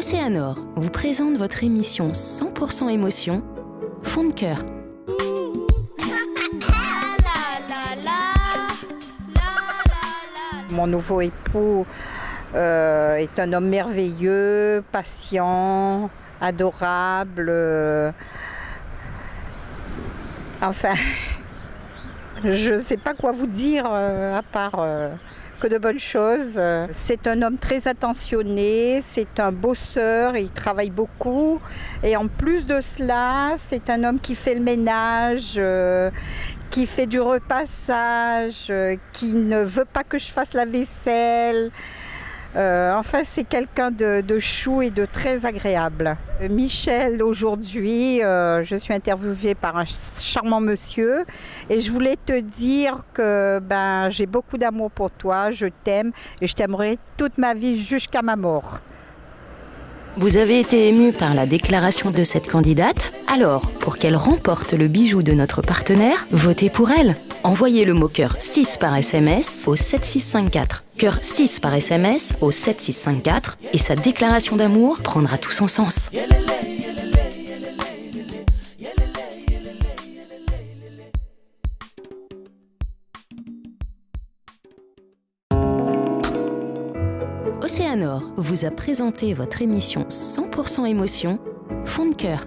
Océanor vous présente votre émission 100% émotion, Fond de cœur. Mon nouveau époux est un homme merveilleux, patient, adorable. Enfin, je ne sais pas quoi vous dire à part que de bonnes choses. C'est un homme très attentionné, c'est un bosseur, il travaille beaucoup. Et en plus de cela, c'est un homme qui fait le ménage, qui fait du repassage, qui ne veut pas que je fasse la vaisselle. Enfin, c'est quelqu'un de chou et de très agréable. Michel, aujourd'hui, je suis interviewée par un charmant monsieur et je voulais te dire que j'ai beaucoup d'amour pour toi, je t'aime et je t'aimerai toute ma vie jusqu'à ma mort. Vous avez été ému par la déclaration de cette candidate? Alors, pour qu'elle remporte le bijou de notre partenaire, votez pour elle. Envoyez le mot cœur 6 par SMS au 7654. Cœur 6 par SMS au 7654 et sa déclaration d'amour prendra tout son sens. Océanor vous a présenté votre émission 100% émotion, Fond de cœur.